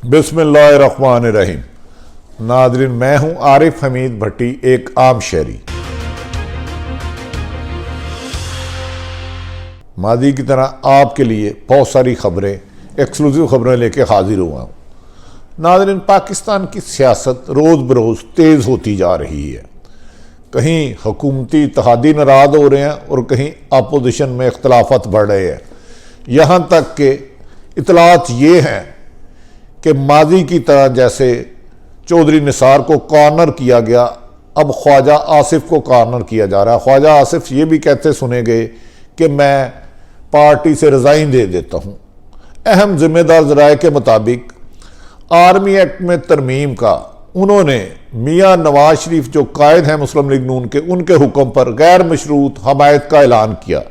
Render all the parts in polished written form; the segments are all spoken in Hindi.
बिस्मिल्लाहिर्रहमानिर्रहीम। नाज़रीन, मैं हूं आरिफ हमीद भट्टी, एक आम शहरी। मादी की तरह आपके लिए बहुत सारी खबरें, एक्सक्लूसिव खबरें लेके हाजिर हुआ हूं। नाज़रीन, पाकिस्तान की सियासत रोज़ बरोज़ तेज़ होती जा रही है। कहीं हुकूमती इत्तेहादी नाराज़ हो रहे हैं और कहीं अपोजिशन में इख्तलाफात बढ़ रहे हैं। यहाँ तक कि इतलात ये हैं कि माजी की तरह जैसे चौधरी निसार को कॉर्नर किया गया, अब ख्वाजा आसिफ को कॉर्नर किया जा रहा है। ख्वाजा आसिफ ये भी कहते सुने गए कि मैं पार्टी से रिज़ाइन दे देता हूँ। अहम जिम्मेदार ज़राए के मुताबिक आर्मी एक्ट में तरमीम का उन्होंने मियाँ नवाज शरीफ जो कायद हैं मुस्लिम लीग नून के, उनके हुक्म पर गैर मशरूत हमायत का ऐलान किया,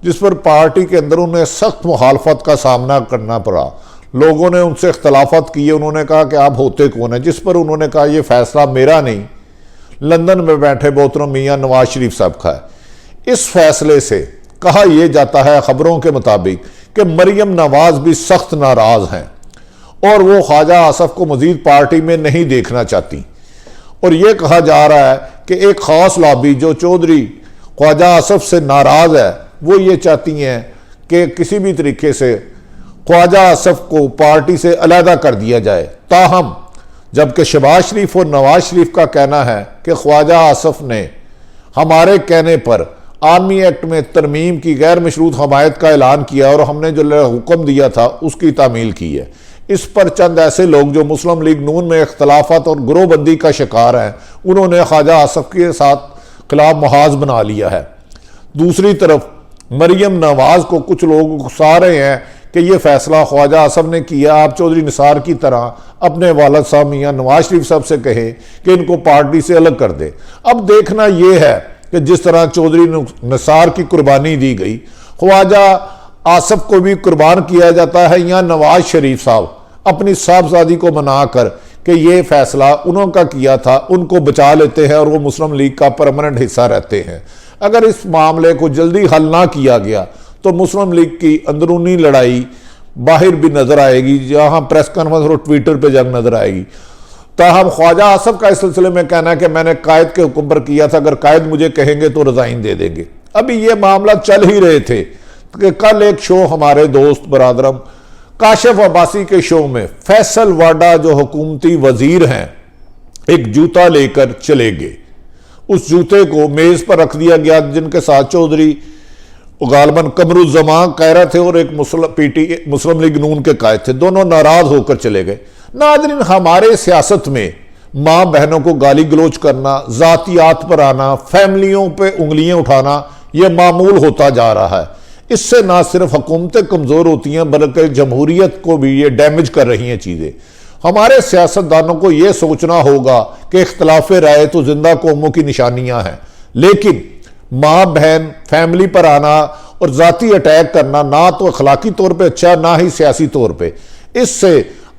जिस पर पार्टी के अंदर उन्हें सख्त मुखालफत का सामना करना पड़ा। लोगों ने उनसे इख्तलाफात किए। उन्होंने कहा कि आप होते कौन है, जिस पर उन्होंने कहा यह फैसला मेरा नहीं, लंदन में बैठे मोहतरम मियाँ नवाज शरीफ साहब का है। इस फैसले से कहा यह जाता है खबरों के मुताबिक कि मरियम नवाज भी सख्त नाराज हैं और वो ख्वाजा आसफ को मजीद पार्टी में नहीं देखना चाहती। और यह कहा जा रहा है कि एक खास लॉबी जो चौधरी ख्वाजा आसफ से नाराज है, वो ये चाहती हैं कि किसी भी तरीके से ख्वाजा आसफ को पार्टी से अलहदा कर दिया जाए। ताहम जबकि शहबाज शरीफ और नवाज शरीफ का कहना है कि ख्वाजा आसफ ने हमारे कहने पर आर्मी एक्ट में तरमीम की गैर मशरूत हमायत का ऐलान किया और हमने जो हुक्म दिया था उसकी तामील की है। इस पर चंद ऐसे लोग जो मुस्लिम लीग नून में इख्तलाफात और ग्रोहबंदी का शिकार हैं, उन्होंने ख्वाजा आसफ के साथ खिलाफ महाज बना लिया है। दूसरी तरफ मरियम नवाज को कुछ लोग गुस्सा रहे हैं कि यह फैसला ख्वाजा आसफ ने किया, आप चौधरी निसार की तरह अपने वालिद साहब मियाँ नवाज शरीफ साहब से कहे कि इनको पार्टी से अलग कर दे। अब देखना यह है कि जिस तरह चौधरी निसार की कुर्बानी दी गई, ख्वाजा आसफ को भी कुर्बान किया जाता है, या नवाज शरीफ साहब अपनी साहबजादी को मनाकर कि यह फैसला उन्होंने किया था, उनको बचा लेते हैं और वो मुस्लिम लीग का परमानेंट हिस्सा रहते हैं। अगर इस मामले को जल्दी हल ना किया गया तो मुस्लिम लीग की अंदरूनी लड़ाई बाहर भी नजर आएगी, जहां प्रेस कॉन्फ्रेंस और ट्विटर पर जंग नजर आएगी। ताहम ख्वाजा आसफ का इस सिलसिले में कहना है कि मैंने कायद के हुक्म पर किया था, अगर कायद मुझे कहेंगे तो रिजाइन दे देंगे। अभी ये मामला चल ही रहे थे कि कल एक शो हमारे दोस्त बरादरम काशिफ अब्बासी के शो में फैसल वाडा जो हुकूमती वजीर हैं एक जूता लेकर चले गए। उस जूते को मेज पर रख दिया गया, जिनके साथ चौधरी गालबन कमरुज़्ज़मान कायरा थे और एक मुस्लिम लीग नून के कायद थे। दोनों नाराज होकर चले गए। नाज़रीन, हमारे सियासत में माँ बहनों को गाली गलोच करना, जातियात पर आना, फैमिलियों पे उंगलियां उठाना, यह मामूल होता जा रहा है। इससे ना सिर्फ हुकूमतें कमज़ोर होती हैं बल्कि जमहूरियत को भी ये डैमेज कर रही हैं चीज़ें। हमारे सियासतदानों को यह सोचना होगा कि इख्तलाफ राय तो जिंदा कौमों की निशानियां हैं, लेकिन माँ बहन फैमिली पर आना और जाती अटैक करना ना तो अखलाकी तौर पे अच्छा, ना ही सियासी तौर पे। इससे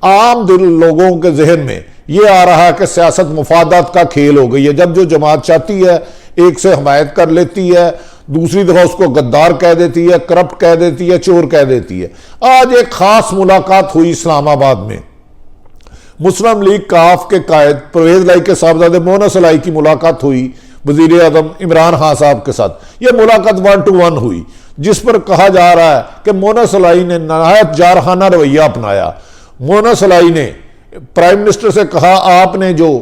आम दिल लोगों के जहन में यह आ रहा है कि सियासत मुफादात का खेल हो गई है। जब जो जमात चाहती है एक से हमायत कर लेती है, दूसरी दफा उसको गद्दार कह देती है, करप्ट कह देती है, चोर कह देती है। आज एक खास मुलाकात हुई इस्लामाबाद में, मुस्लिम लीग काफ के कायद परवेज लाई के साहबजादे मोनस लाई की मुलाकात हुई वजीर आजम इमरान खान साहब के साथ। यह मुलाकात 1 to 1 हुई, जिस पर कहा जा रहा है कि मोनस लाई ने नहायत जारहाना रवैया अपनाया। मोनस लाई ने प्राइम मिनिस्टर से कहा, आपने जो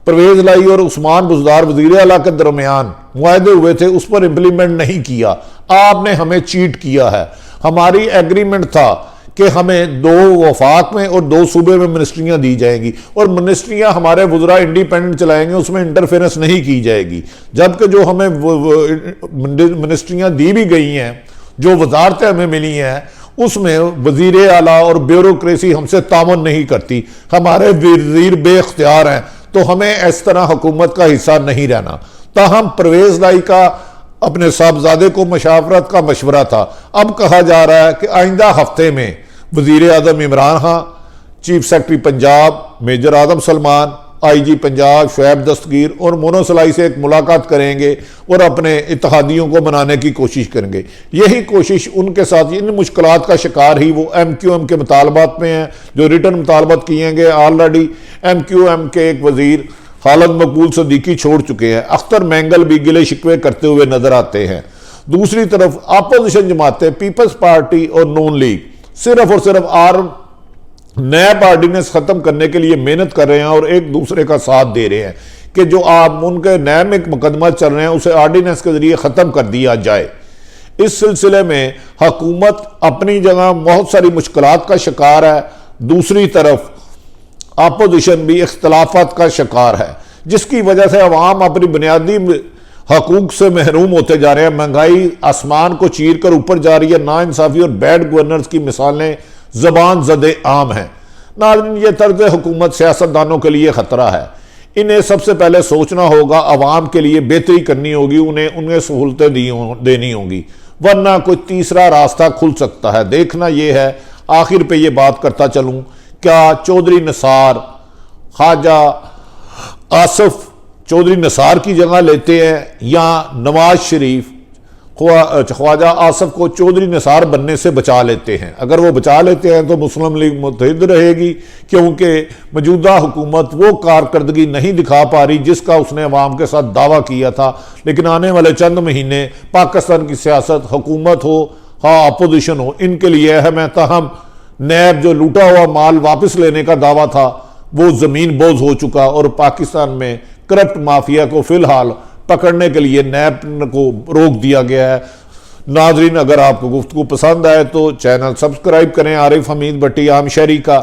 परवेज लाई और उस्मान बुज़दार वजीर आला के दरमियान मुआहदे हुए थे उस पर इंप्लीमेंट नहीं किया, आपने हमें चीट किया है। हमारी एग्रीमेंट था कि हमें 2 वफाक में और 2 सूबे में मिनिस्ट्रियां दी जाएंगी और मिनिस्ट्रियां हमारे वज़रा इंडिपेंडेंट चलाएंगे, उसमें इंटरफेरेंस नहीं की जाएगी। जबकि जो हमें मिनिस्ट्रियां दी भी गई हैं, जो वजारतें हमें मिली हैं, उसमें वजीर आला और ब्यूरोक्रेसी हमसे तामन नहीं करती। हमारे वजीर बेख्तियार हैं, तो हमें इस तरह हुकूमत का हिस्सा नहीं रहना। ताहम परवेज लाई का अपने साहबजादे को मशावरत का मशवरा था। अब कहा जा रहा है कि आइंदा हफ्ते में वजीर आजम Imran Khan, chief secretary Punjab major Azam Salman, IG Punjab Shoaib Dastgir और मोनोसलाई से एक मुलाकात करेंगे और अपने इत्तेहादियों को मनाने की कोशिश करेंगे। यही कोशिश उनके साथ इन मुश्किलात का शिकार ही वो MQM के मुतालबात में हैं, जो रिटर्न मुतालबात किए गए। ऑलरेडी MQM के एक वजीर खालिद मकबूल सदीकी छोड़ चुके हैं। अख्तर मैंगल भी गिले शिकवे करते हुए नजर आते हैं। दूसरी तरफ अपोजिशन जमातें पीपल्स पार्टी और नून लीग सिर्फ और सिर्फ नैब ऑर्डिनेंस खत्म करने के लिए मेहनत कर रहे हैं और एक दूसरे का साथ दे रहे हैं कि जो आप उनके नैब में मुकदमा चल रहे हैं उसे ऑर्डिनेंस के जरिए खत्म कर दिया जाए। इस सिलसिले में हुकूमत अपनी जगह बहुत सारी मुश्किलात का शिकार है, दूसरी तरफ अपोजिशन भी इख्तलाफात का शिकार है, जिसकी वजह से अवाम अपनी बुनियादी हकूक से महरूम होते जा रहे हैं। महंगाई आसमान को चीर कर ऊपर जा रही है। नाइंसाफी और बैड गवर्नेंस की मिसालें जबान ज़दे आम हैं। नाज़रीन, ये तर्ज हुकूमत सियासतदानों के लिए ख़तरा है। इन्हें सबसे पहले सोचना होगा, अवाम के लिए बेहतरी करनी होगी, उन्हें सहूलतें देनी होंगी, वरना कोई तीसरा रास्ता खुल सकता है। देखना यह है, आखिर पे ये बात करता चलूँ, क्या चौधरी निसार ख्वाजा आसफ चौधरी निसार की जगह लेते हैं या नवाज शरीफ ख्वाजा आसफ को चौधरी निसार बनने से बचा लेते हैं? अगर वो बचा लेते हैं तो मुस्लिम लीग मुत्तहिद रहेगी, क्योंकि मौजूदा हुकूमत वो कारकर्दगी नहीं दिखा पा रही जिसका उसने अवाम के साथ दावा किया था। लेकिन आने वाले चंद महीने पाकिस्तान की सियासत, हुकूमत हो हाँ अपोजिशन हो, इनके लिए अहम है। ताहम नैब जो लूटा हुआ माल वापस लेने का दावा था वो ज़मीन बोझ हो चुका और पाकिस्तान में करप्ट माफिया को फिलहाल पकड़ने के लिए नैब को रोक दिया गया है। नाजरीन, अगर आपको गुफ्तगू पसंद आए तो चैनल सब्सक्राइब करें आरिफ हमीद भट्टी आम शहरी का,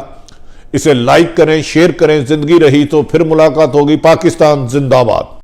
इसे लाइक करें, शेयर करें। जिंदगी रही तो फिर मुलाकात होगी। पाकिस्तान जिंदाबाद।